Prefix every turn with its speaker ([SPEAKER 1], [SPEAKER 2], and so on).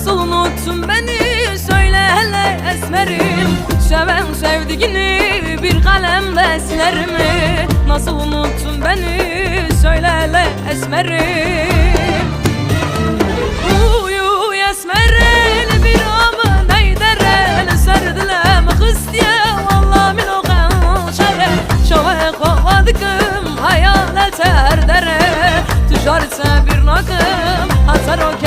[SPEAKER 1] Nasıl unuttun beni söyle hele esmerim. Seven sevdiğini bir kalemle siler mi? Nasıl unuttun beni söyle hele esmerim. Uyu esmerel bir amı neydere serdilem kız diye vallahi min o kanşere şove kovadıkım hayal eter dere tüjarse bir nakım atar o